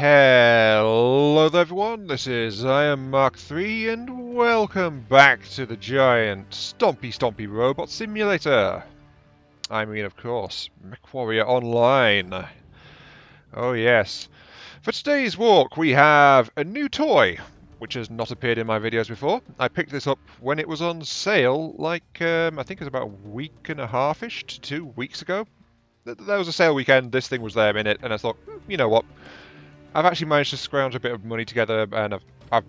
Hello there everyone, this is I am Mark III and welcome back to the giant Stompy Robot Simulator. I mean, of course, Mechwarrior Online. Oh yes. For today's walk we have a new toy, which has not appeared in my videos before. I picked this up when it was on sale, like, I think it was about a week and a half-ish to 2 weeks ago. There was a sale weekend, this thing was there in it, and I thought, you know what? I've actually managed to scrounge a bit of money together, and I've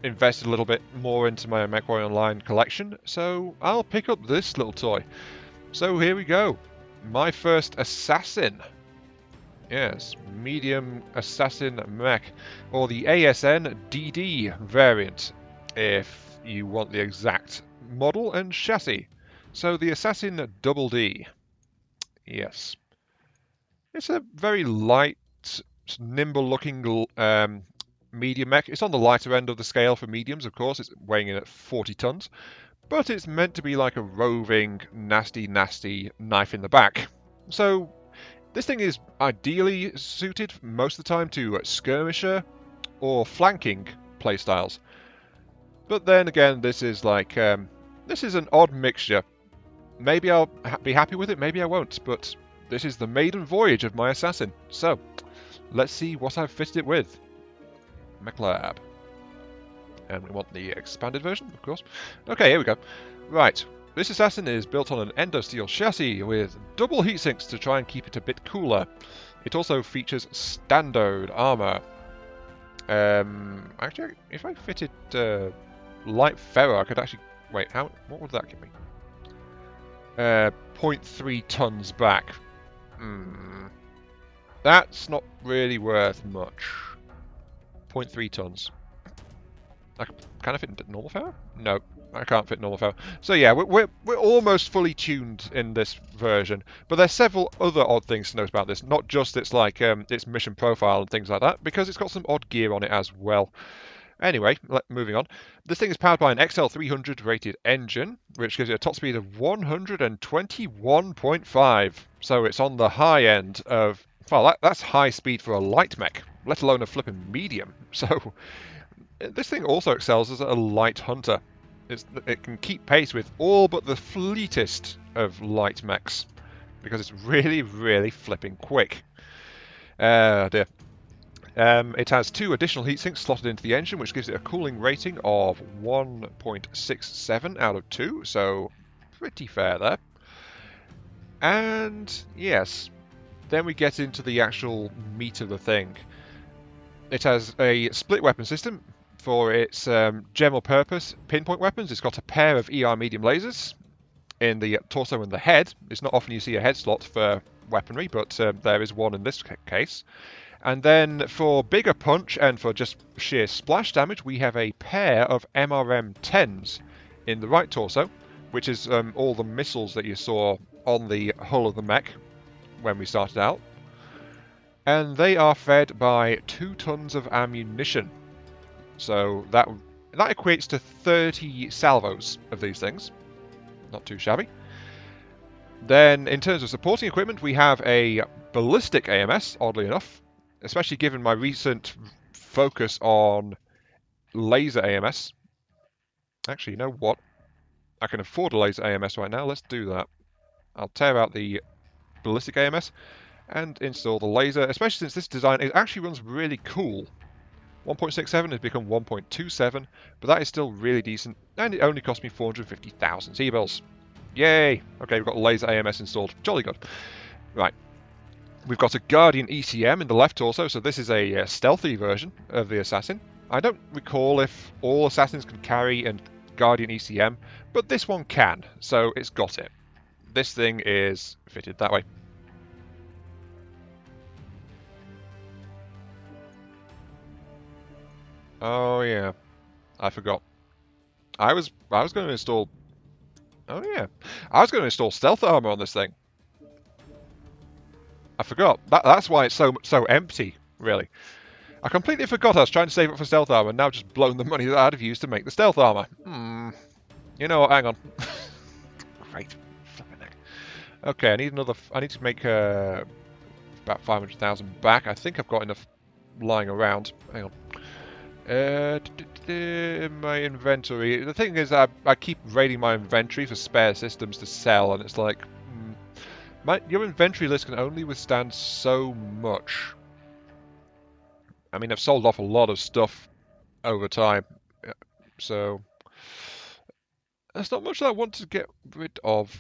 invested a little bit more into my Mechwarrior Online collection, so I'll pick up this little toy. So here we go. My first assassin. Yes, medium assassin mech, or the ASN-DD variant, if you want the exact model and chassis. So the Assassin Double D. Yes. It's a very light, nimble-looking medium mech. It's on the lighter end of the scale for mediums, of course. It's weighing in at 40 tons. But it's meant to be like a roving, nasty knife in the back. So this thing is ideally suited most of the time to skirmisher or flanking playstyles. But then again, this is like this is an odd mixture. Maybe I'll be happy with it, maybe I won't. But this is the maiden voyage of my assassin. So let's see what I've fitted it with. MechLab. And we want the expanded version, of course. Okay, here we go. Right. This assassin is built on an endosteel chassis with double heatsinks to try and keep it a bit cooler. It also features standard armor. Actually, if I fitted light ferro, I could actually... Wait, what would that give me? 0.3 tons back. That's not really worth much. 0.3 tons. Can I fit normal ferro? No, I can't fit normal ferro. So yeah, we're almost fully tuned in this version, but there's several other odd things to note about this. Not just its like its mission profile and things like that, because it's got some odd gear on it as well. Anyway, moving on. This thing is powered by an XL300 rated engine, which gives it a top speed of 121.5. So it's on the high end of... Well, that's high speed for a light mech, let alone a flipping medium. So this thing also excels as a light hunter. It can keep pace with all but the fleetest of light mechs, because it's really flipping quick. Dear. It has 2 additional heatsinks slotted into the engine, which gives it a cooling rating of 1.67 out of 2, so pretty fair there. And yes, then we get into the actual meat of the thing. It has a split weapon system for its general purpose pinpoint weapons. It's got a pair of ER medium lasers in the torso and the head. It's not often you see a head slot for weaponry, but there is one in this case. And then for bigger punch and for just sheer splash damage, we have a pair of MRM-10s in the right torso, which is all the missiles that you saw on the hull of the mech when we started out. And they are fed by 2 tons of ammunition. So that equates to 30 salvos of these things. Not too shabby. Then in terms of supporting equipment, we have a ballistic AMS, oddly enough. Especially given my recent focus on laser AMS. Actually, you know what? I can afford a laser AMS right now. Let's do that. I'll tear out the ballistic AMS and install the laser, especially since this design it actually runs really cool. 1.67 has become 1.27, but that is still really decent, and it only cost me 450,000 C-bills. Yay! Okay, we've got laser AMS installed. Jolly good. Right. We've got a Guardian ECM in the left torso, so this is a stealthy version of the Assassin. I don't recall if all Assassins can carry a Guardian ECM, but this one can, so it's got it. This thing is fitted that way. Oh yeah, I forgot. I was going to install... Oh yeah, I was going to install stealth armor on this thing. I forgot. That's why it's so empty, really. I completely forgot I was trying to save up for stealth armor, and now just blown the money that I'd have used to make the stealth armor. You know what? Hang on. Great. Flipping heck. Okay, I need to make about 500,000 back. I think I've got enough lying around. Hang on. My inventory. The thing is, I keep raiding my inventory for spare systems to sell, and it's like, your inventory list can only withstand so much. I mean, I've sold off a lot of stuff over time, so there's not much that I want to get rid of.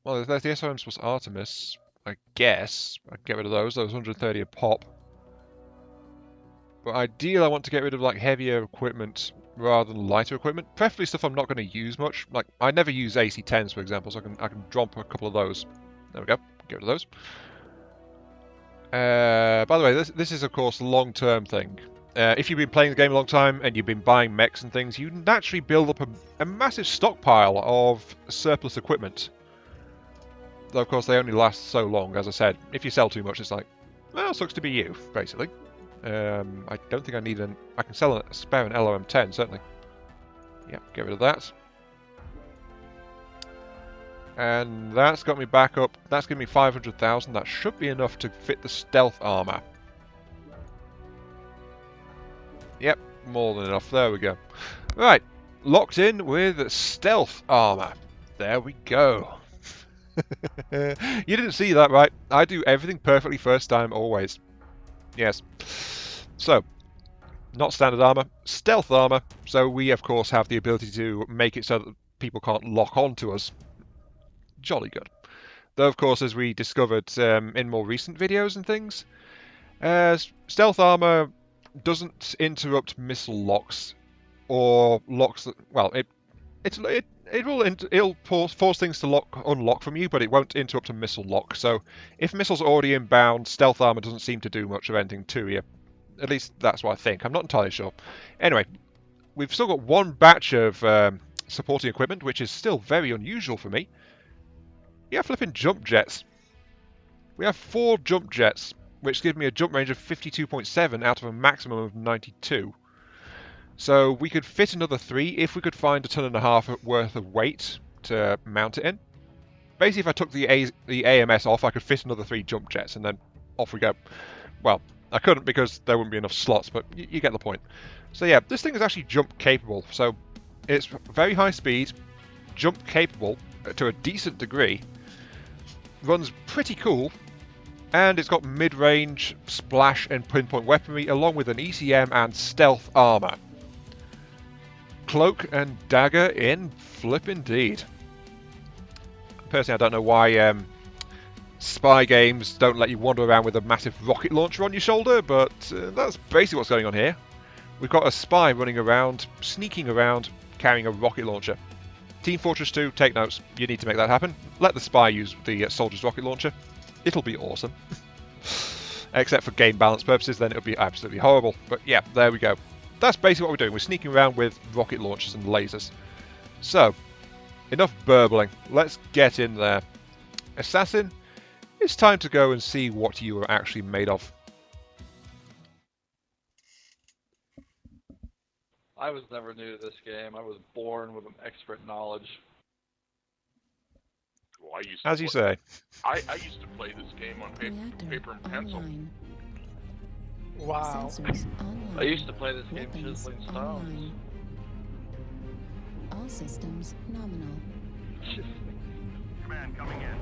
Well, there's the SRMs plus Artemis. I guess I'd get rid of those 130 a pop. But ideally, I want to get rid of like heavier equipment rather than lighter equipment. Preferably stuff I'm not going to use much. Like I never use AC-10s, for example, so I can drop a couple of those. There we go. Get rid of those. By the way, this is of course a long-term thing. If you've been playing the game a long time and you've been buying mechs and things, you naturally build up a massive stockpile of surplus equipment. Though of course they only last so long, as I said. If you sell too much, it's like, well, sucks to be you, basically. I don't think I need an... I can sell a spare an LRM-10, certainly. Yep, get rid of that. And that's got me back up. That's given me 500,000. That should be enough to fit the stealth armor. Yep, more than enough. There we go. Right, locked in with stealth armor. There we go. You didn't see that, right? I do everything perfectly first time, always. Yes. So, not standard armor, stealth armor. So we, of course, have the ability to make it so that people can't lock on to us. Jolly good. Though, of course, as we discovered in more recent videos and things, stealth armor doesn't interrupt missile locks or locks that, well, it'll force things to unlock from you, but it won't interrupt a missile lock. So if missiles are already inbound, stealth armor doesn't seem to do much of anything to you. At least that's what I think. I'm not entirely sure. Anyway, we've still got one batch of supporting equipment, which is still very unusual for me. Yeah, flipping jump jets. We have 4 jump jets, which give me a jump range of 52.7 out of a maximum of 92. So we could fit another 3 if we could find a ton and a half worth of weight to mount it in. Basically, if I took the AMS off, I could fit another 3 jump jets, and then off we go. Well, I couldn't because there wouldn't be enough slots, but you get the point. So yeah, this thing is actually jump capable. So it's very high speed, jump capable to a decent degree, runs pretty cool, and it's got mid-range, splash, and pinpoint weaponry, along with an ECM and stealth armor. Cloak and dagger in flip indeed. Personally, I don't know why spy games don't let you wander around with a massive rocket launcher on your shoulder, but that's basically what's going on here. We've got a spy running around, sneaking around, carrying a rocket launcher. Team Fortress 2, take notes. You need to make that happen. Let the spy use the soldier's rocket launcher. It'll be awesome. Except for game balance purposes, then it'll be absolutely horrible. But yeah, there we go. That's basically what we're doing. We're sneaking around with rocket launchers and lasers. So, enough burbling. Let's get in there. Assassin, it's time to go and see what you are actually made of. I was never new to this game. I was born with an expert knowledge. Well, as you say. I used to play this game on paper and pencil. Online. Wow. I used to play this game Weapons chiseling stones. online. All systems nominal. Command coming in.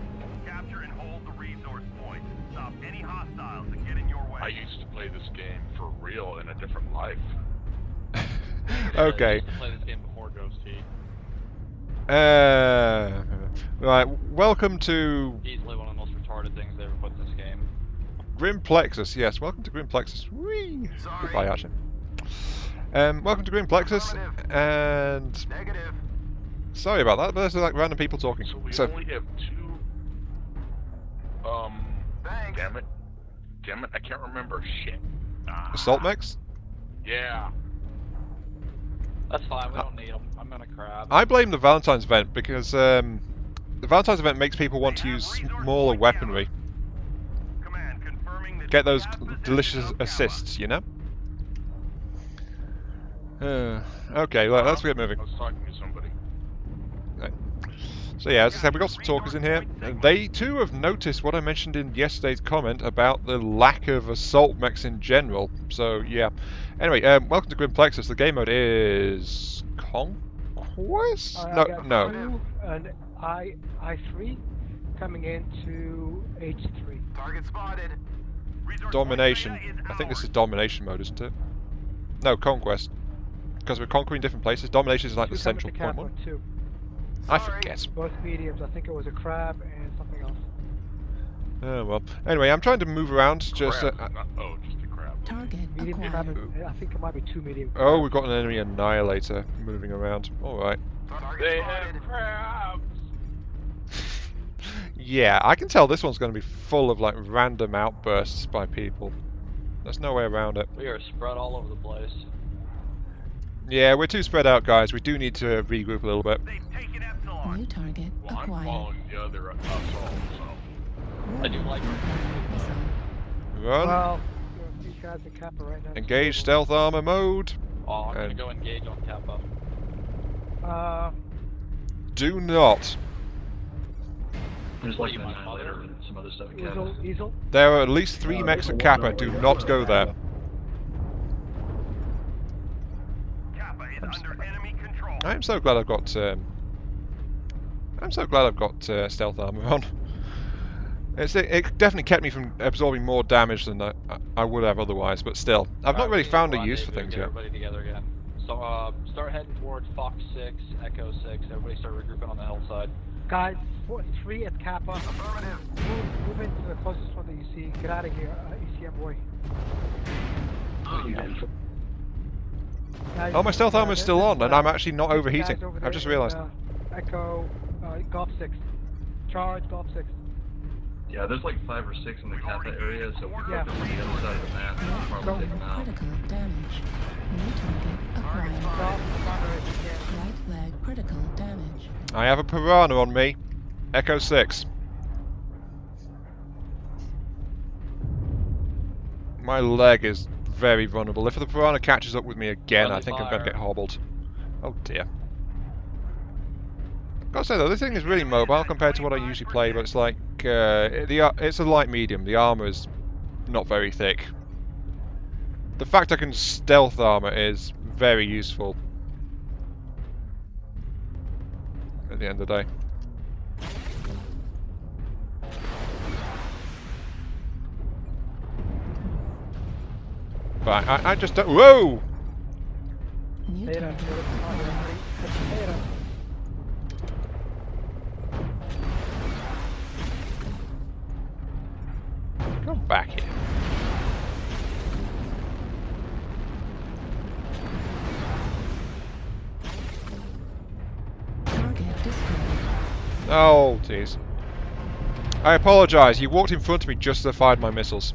Capture and hold the resource point. Stop any hostiles that get in your way. I used to play this game for real in a different life. Okay. I used to play this game before Ghost Heat. Right, welcome to... Easily one of the most retarded things they ever put in this game. Grim Plexus, yes, welcome to Grim Plexus. Whee! Goodbye, Archie. Welcome to Grim Plexus, and... Negative. Sorry about that, but there's like random people talking. So we only have 2... Thanks. Damn it, I can't remember shit. Assault mechs? Yeah. That's fine, we don't need them. I'm gonna crab. I blame the Valentine's event because the Valentine's event makes people want to use smaller weaponry. Command confirming that Get those gas delicious position assists, you know? Okay, let's get moving. I was talking to somebody. Right. So yeah, as I said, we've got some talkers in here. And they too have noticed what I mentioned in yesterday's comment about the lack of assault mechs in general. So yeah. Anyway, welcome to Grimplexus. The game mode is Conquest? I No, got no. 2 and I3 coming into H3. Target spotted. Resource Domination. point area is I think this is ours. domination mode, isn't it? No, Conquest. Because we're conquering different places. Domination is like the 2 coming central to point Kappa, one. 2. I Sorry. forget. Both mediums. I think it was a crab and something else. Oh well. Anyway, I'm trying to move around. Just. Crab. Oh, just a crab. Target Medium crab acquired. and I think it might be 2 medium crabs. Oh, we've got an enemy annihilator moving around. All right. Target They spotted. have crabs. Yeah, I can tell this one's going to be full of like random outbursts by people. There's no way around it. We are spread all over the place. Yeah, we're too spread out, guys. We do need to regroup a little bit. They've taken Epsilon. New target Well, I'm acquired. following the other assault, so. I do like Missile. Run. Well, these guys in Kappa right now. Engage stealth armor mode. Oh, I'm gonna And- go engage on Kappa. Do not. There's What like do an you want, annihilator mother? and some other stuff in Kappa. Easel. There are at least 3 mechs at Kappa. Do not go there. Kappa is under enemy control. I'm so glad I've got. I'm so glad I've got stealth armor on. It definitely kept me from absorbing more damage than I would have otherwise. But still, I've not Alright, really we need found to a use for rendezvous, things get yet. Everybody together again. So start heading towards Fox 6, Echo 6. Everybody start regrouping on the hillside. Guys, 3 at Kappa. Affirmative. Move into the closest one that you see. Get out of here, ECM boy. Oh, my stealth armor is still on, and I'm actually not Guys overheating. over I've there just in, realised. Echo, Golf 6. Charge, Golf 6. Yeah, there's like 5 or 6 in the Kappa area, so if we Yeah. focus on the other side of the map, we'll probably take them out. Critical damage. New target acquired. Golf, fire if you can. Right leg critical damage. I have a piranha on me. Echo 6. My leg is very vulnerable. If the piranha catches up with me again, I Friendly think I'm going to fire. get hobbled. Oh dear. Gotta say though, this thing is really mobile compared to what I usually play, but it's like, it's a light medium. The armor is not very thick. The fact I can stealth armor is very useful at the end of the day. But I just don't. Whoa! New Beta, target beta, acquired. beta. Come back here. Target destroyed. Oh, jeez. I apologise. You walked in front of me just as I fired my missiles.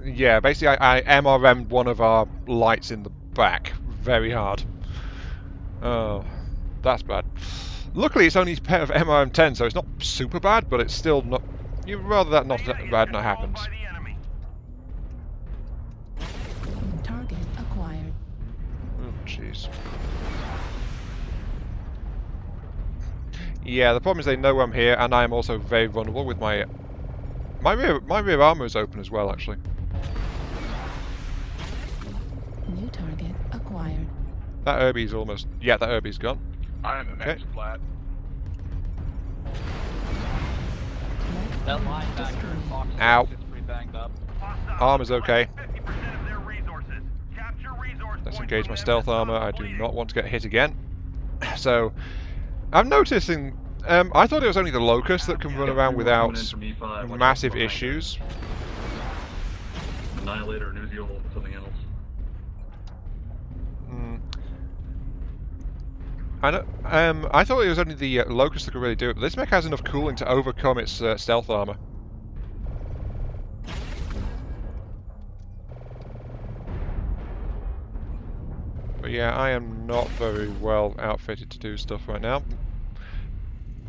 Yeah, basically I MRM'd one of our lights in the back very hard. Oh, that's bad. Luckily, it's only a pair of MRM-10, so it's not super bad, but it's still not. You'd rather that not Beta is bad not controlled happens. by the enemy. Target acquired. Oh, jeez. Yeah, the problem is they know I'm here, and I am also very vulnerable with my rear armor is open as well, actually. New target acquired. That Herbie's almost. Yeah, that Herbie's gone. I am Okay. X-Flat. That linebacker in Fox 6 Ow. is pretty banged up. Hostiles Armor's okay. 50% of their resources. Capture resource Let's points engage from my them stealth to stop armor. I the do bleeding. not want to get hit again. So, I'm noticing. I thought it was only the Locust that can run around Coming in without from E5, watch out massive behind issues. it. Annihilator, an Uziel, something else. Mm. I thought it was only the Locust that could really do it, but this mech has enough cooling to overcome its stealth armor. But yeah, I am not very well outfitted to do stuff right now.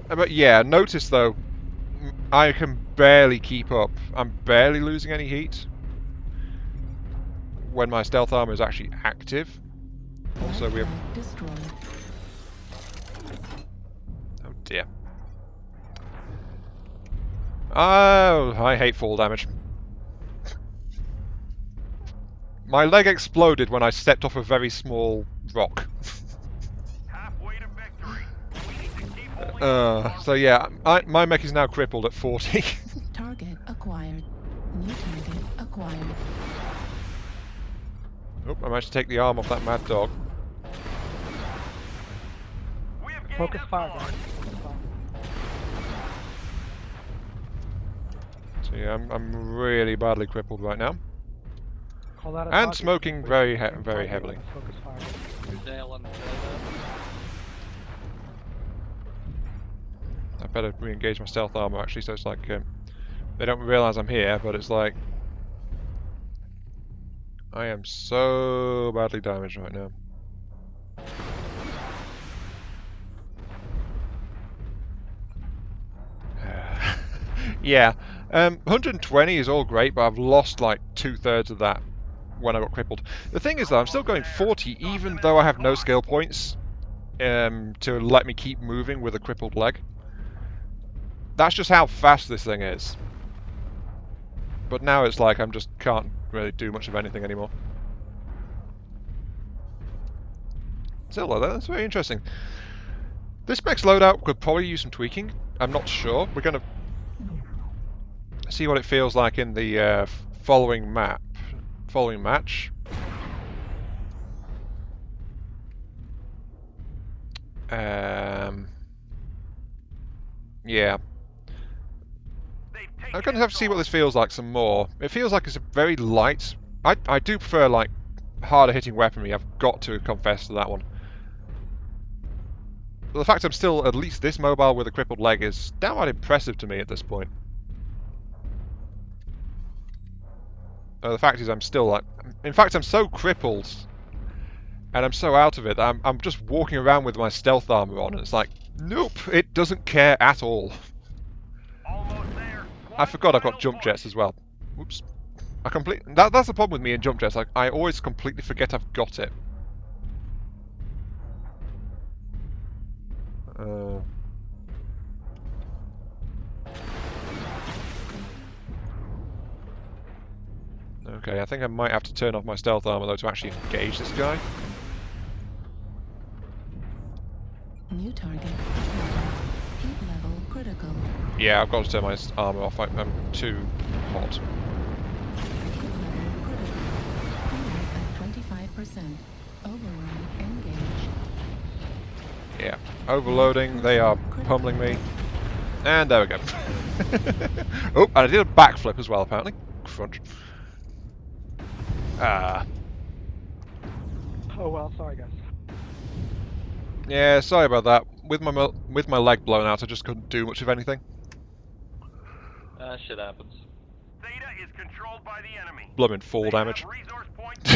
But yeah, notice though, I can barely keep up. I'm barely losing any heat when my stealth armor is actually active. Also, we have. Destroyed. dear. Oh, I hate fall damage. My leg exploded when I stepped off a very small rock. Halfway to victory. We need to keep holding So yeah, my mech is now crippled at 40. Target acquired. New target acquired. Oh, I managed to take the arm off that mad dog. We have gained Focus a fire, far. guys. Focus fire. So yeah, I'm really badly crippled right now. Call that a And target. smoking Wait, very target very heavily. with Focus fire. Who's nailing the I better re-engage my stealth armor actually, so it's like they don't realise I'm here, but it's like I am so badly damaged right now. Yeah, 120 is all great, but I've lost like 2/3 of that when I got crippled. The thing is though, I'm still going 40 even though I have no skill points to let me keep moving with a crippled leg. That's just how fast this thing is. But now it's like I'm just can't really do much of anything anymore. Still though, that's very interesting. This mech's loadout could probably use some tweaking. I'm not sure. We're gonna see what it feels like in the following match. Yeah. I'm gonna have to see what this feels like some more. It feels like it's a very light. I do prefer like harder hitting weaponry. I've got to confess to that one. But the fact I'm still at least this mobile with a crippled leg is downright impressive to me at this point. The fact is I'm still like... In fact, I'm so crippled and I'm so out of it that I'm just walking around with my stealth armor on and it's like, nope, it doesn't care at all. Almost there. I forgot I've got jump jets as well. Whoops. That's the problem with me in jump jets. Like, I always completely forget I've got it. Okay, I think I might have to turn off my stealth armor though to actually engage this guy. New target. Heat level critical. Yeah, I've got to turn my armor off. I'm too hot. Heat level critical. Cooling at 25%. Override engaged. Yeah, overloading. They are pummeling me. And there we go. Oh, and I did a backflip as well, apparently. Crunch. Ah. Oh well, sorry guys. Yeah, sorry about that. With my leg blown out, I just couldn't do much of anything. shit happens. Theta is controlled by the enemy. Blooming fall They damage. have resource points.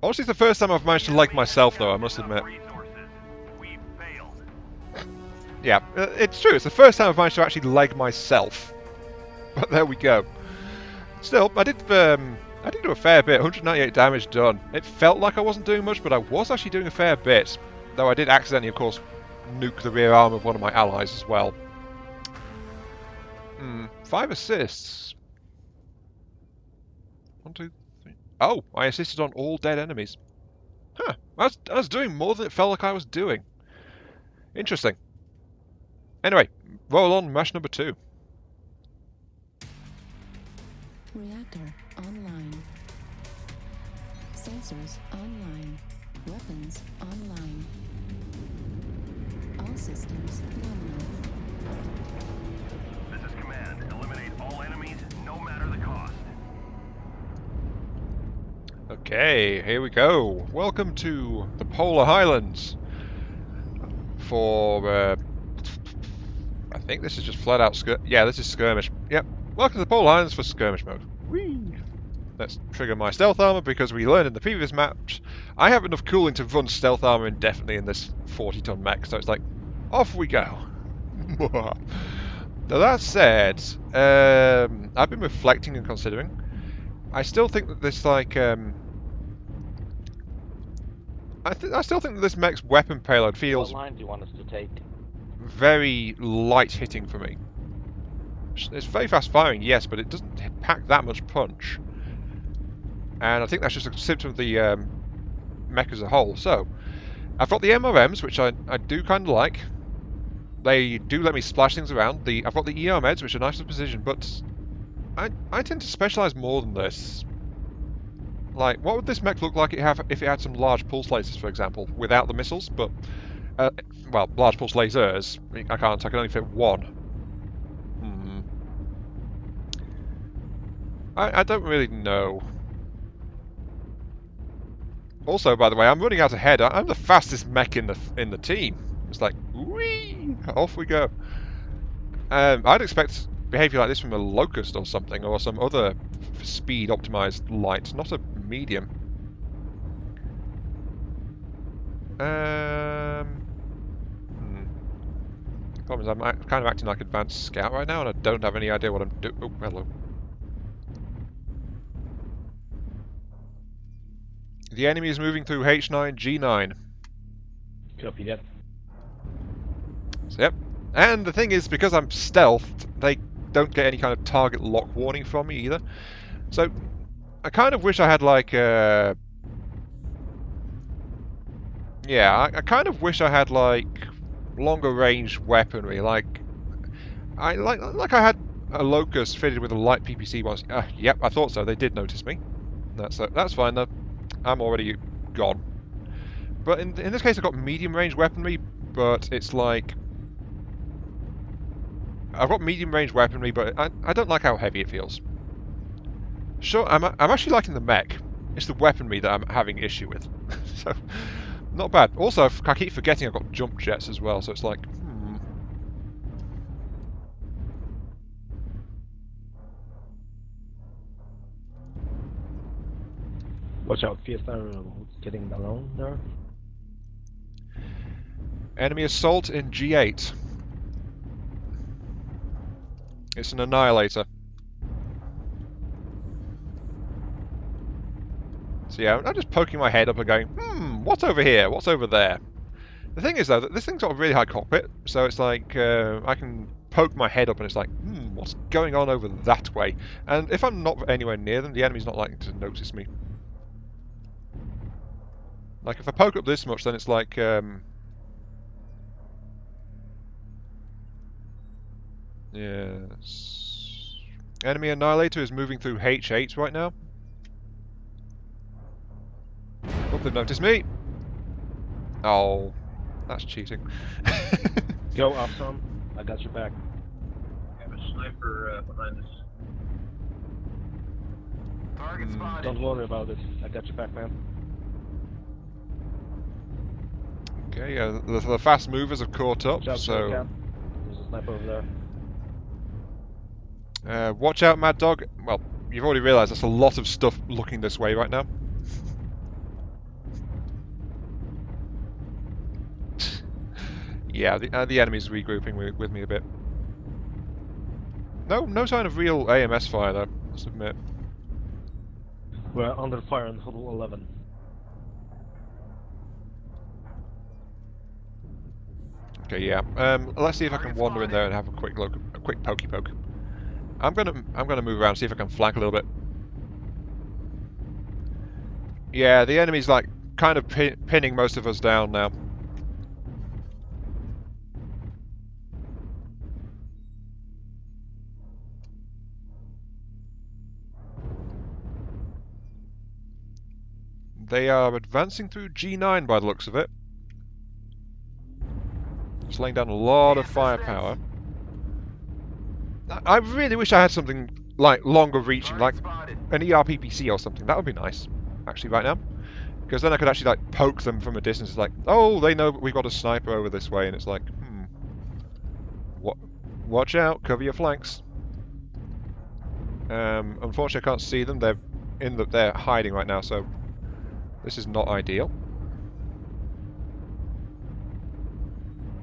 Honestly, it's the first time I've managed to leg myself, though, I must admit. Resources. We failed. Yeah, it's true. It's the first time I've managed to actually leg myself. But there we go. Still, I did do a fair bit. 198 damage done. It felt like I wasn't doing much, but I was actually doing a fair bit. Though I did accidentally, of course, nuke the rear arm of one of my allies as well. 5 assists. 1, 2, 3. Oh, I assisted on all dead enemies. Huh. I was doing more than it felt like I was doing. Interesting. Anyway, roll on match number 2. Reactor online. Sensors online. Weapons online. All systems nominal. This is command. Eliminate all enemies, no matter the cost. Okay, here we go. Welcome to the Polar Highlands. For, I think this is just flat out yeah, this is skirmish. Yep. Welcome to the Polar Highlands for skirmish mode. Whee! Let's trigger my stealth armor because we learned in the previous match I have enough cooling to run stealth armor indefinitely in this 40-ton mech, so it's like, off we go. Now that said, I've been reflecting and considering. I still think that this, like, I still think that this mech's weapon payload What feels line do you want us to take? very light hitting for me. It's very fast firing, yes, but it doesn't pack that much punch. And I think that's just a symptom of the mech as a whole. So, I've got the MRMs, which I do kind of like. They do let me splash things around. I've got the ER meds, which are nice for precision, but I tend to specialise more than this. Like, what would this mech look like if it had some large pulse lasers, for example, without the missiles? But, well, large pulse lasers, I can't, I can only fit one. I don't really know. Also, by the way, I'm running out ahead. I'm the fastest mech in the team. It's like, whee, off we go. I'd expect behaviour like this from a Locust or something, or some other speed optimised light, not a medium. Problem is, I'm kind of acting like advanced scout right now, and I don't have any idea what I'm doing. Oh, hello. The enemy is moving through H9, G9. Copy that. So, yep. And the thing is, because I'm stealthed, they don't get any kind of target lock warning from me either. So, I kind of wish I had like yeah, I kind of wish I had like longer range weaponry. Like I had a Locust fitted with a light PPC once. Yep, I thought so. They did notice me. That's fine though. I'm already gone. But in this case, I've got medium range weaponry, but it's like I've got medium range weaponry, but I don't like how heavy it feels. Sure, I'm actually liking the mech. It's the weaponry that I'm having issue with. So, not bad. Also, I keep forgetting I've got jump jets as well, so it's like, Watch out, Fiesta getting alone there. Enemy assault in G8. It's an annihilator. So yeah, I'm just poking my head up and going, what's over here? What's over there? The thing is though, that this thing's got a really high cockpit, so it's like, I can poke my head up and it's like, what's going on over that way? And if I'm not anywhere near them, the enemy's not likely to notice me. Like, if I poke up this much, then it's like, yes. Enemy Annihilator is moving through H8 right now. Oh, they've noticed me! Oh, that's cheating. Go, Awesome. I got your back. I have a sniper behind us. Target spotted. Don't worry about it. I got your back, man. Okay, the fast movers have caught up, Watch out, so... There's a sniper over there. Watch out, Mad Dog. Well, you've already realised there's a lot of stuff looking this way right now. Yeah, the enemy's regrouping with me a bit. No sign of real AMS fire though, I must admit. We're under fire in Huddle 11. Okay, yeah. Let's see if I can wander in there and have a quick look, a quick pokey poke. I'm gonna move around, see if I can flank a little bit. Yeah, the enemy's like kind of pinning most of us down now. They are advancing through G9 by the looks of it. Just laying down a lot of firepower. I really wish I had something like longer reaching, like an ERPPC or something. That would be nice, actually, right now. Because then I could actually like poke them from a distance. It's like, oh, they know we've got a sniper over this way, and it's like, watch out, cover your flanks. Unfortunately, I can't see them. They're hiding right now, so this is not ideal.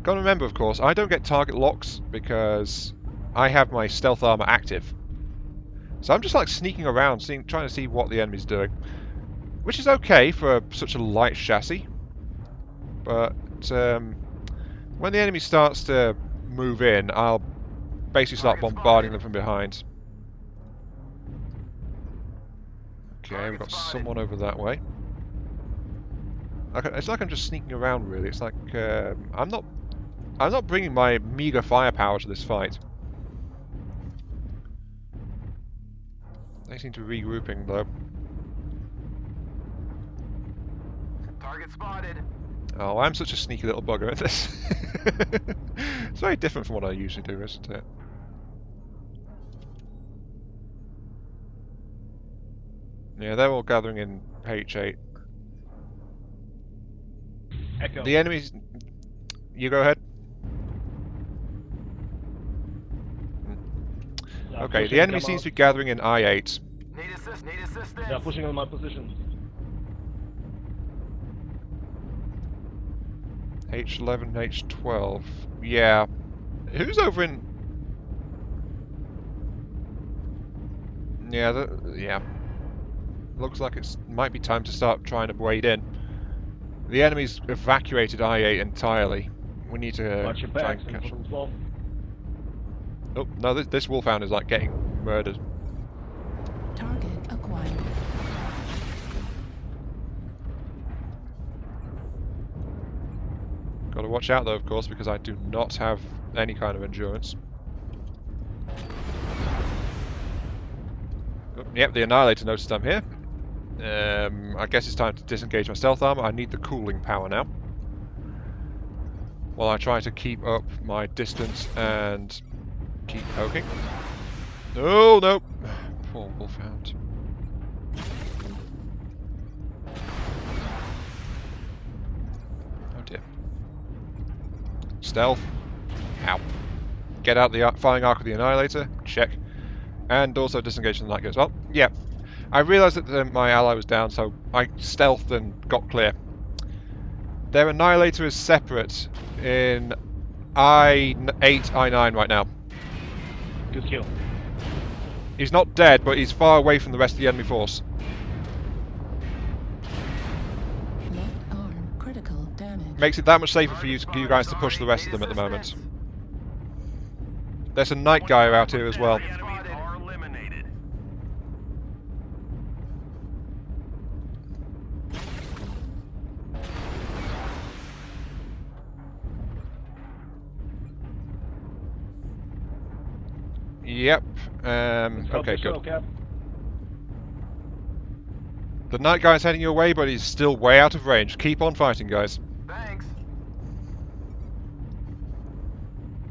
Gotta remember, of course, I don't get target locks because I have my stealth armor active. So I'm just like sneaking around, trying to see what the enemy's doing. Which is okay for such a light chassis. but when the enemy starts to move in, I'll basically start bombarding them from behind. Okay, we've got someone over that way. Okay, it's like I'm just sneaking around, really. It's like I'm not bringing my meager firepower to this fight. They seem to be regrouping, though. Target spotted. Oh, I'm such a sneaky little bugger at this. It's very different from what I usually do, isn't it? Yeah, they're all gathering in H8. Echo. The enemies... You go ahead. Yeah, Okay, pushing the enemy them seems out. to be gathering in I8. Need assistance. Yeah, pushing on my position. H11, H12. Yeah. Who's over in... Yeah, yeah. Looks like it might be time to start trying to wade in. The enemy's evacuated I8 entirely. We need to Watch your try backs and and catch them. huddle 12. Oh, no, this wolfhound is like getting murdered. Target acquired. Got to watch out though, of course, because I do not have any kind of endurance. Oh, yep, the Annihilator noticed I'm here. I guess it's time to disengage my stealth armor. I need the cooling power now. While I try to keep up my distance and keep poking. Oh, no! Poor wolfhound. Oh dear. Stealth. Ow. Get out the firing arc of the Annihilator. Check. And also disengage the Night Guy as well. Yeah. I realised that my ally was down, so I stealthed and got clear. Their Annihilator is separate in I8, I9 right now. Good kill. He's not dead, but he's far away from the rest of the enemy force. Left arm critical damage. Makes it that much safer for you guys to push the rest of them at the moment. There's a Night Guy out here as well. The enemies are eliminated. Yep. Okay, good. The Night Guy's heading your way, but he's still way out of range. Keep on fighting, guys. Thanks.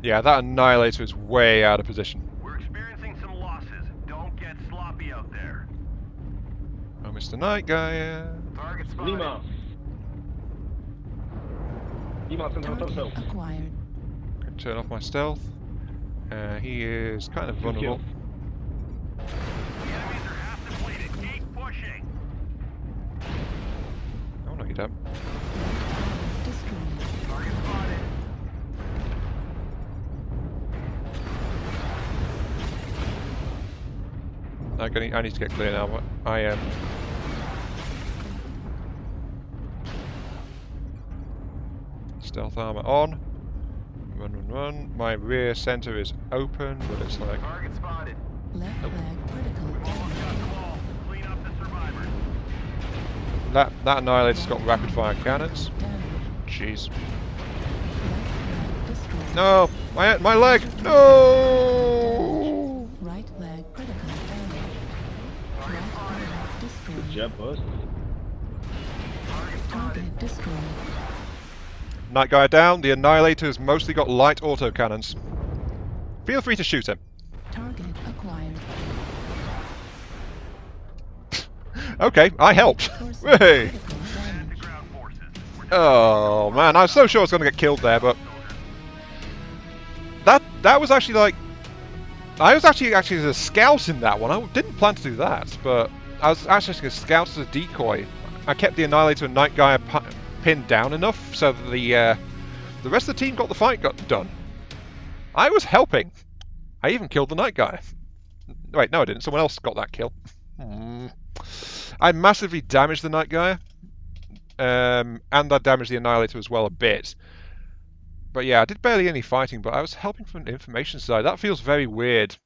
Yeah, that Annihilator is way out of position. We're experiencing some losses. Don't get sloppy out there. Oh, Mr. Night Guy. Target spotted. Lima. Lima central Target torso. acquired. Turn off my stealth. He is kind of vulnerable. The enemies are half depleted. Keep pushing. Oh no, you don't. Destroyed. Target spotted. I need to get clear now, but I am. Stealth armor on. Run, run, run. My rear center is open, but it's like. Target spotted. Left leg critical Almost got damage. them all. Clean up the survivors. That Annihilator's got rapid fire cannons. Damage. Jeez. Left leg destroyed. No! My leg! No! Right leg critical damage. Right arm destroyed. Good job, boss. Target destroyed. Night Guy down. The Annihilator's mostly got light autocannons. Feel free to shoot him. Target acquired. Okay, I helped. Torso Hey! critical damage. The ground forces. Oh man, I was so sure I was going to get killed there, but that was actually like I was actually a scout in that one. I didn't plan to do that, but I was actually a scout as a decoy. I kept the Annihilator and Night Guy pinned down enough so that the rest of the team got the fight done. I was helping. I even killed the Night Guy. Wait, no, I didn't. Someone else got that kill. I massively damaged the Night Guy, and that damaged the Annihilator as well a bit. But yeah, I did barely any fighting, but I was helping from the information side. That feels very weird.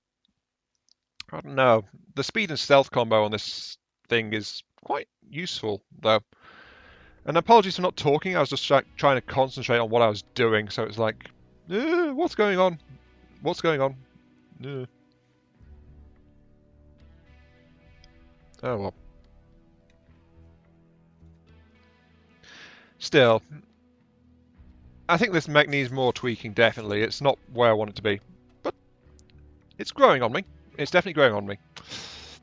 I don't know. The speed and stealth combo on this thing is quite useful, though. And apologies for not talking, I was just trying to concentrate on what I was doing, so it's like, what's going on? What's going on? Oh well. Still, I think this mech needs more tweaking, definitely. It's not where I want it to be. But it's growing on me. It's definitely growing on me.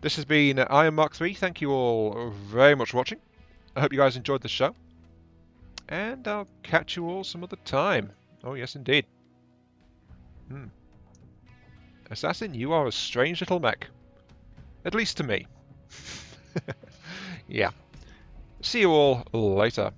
This has been Iron Mark 3. Thank you all very much for watching. I hope you guys enjoyed the show. And I'll catch you all some other time. Oh yes, indeed. Assassin, you are a strange little mech. At least to me. Yeah. See you all later.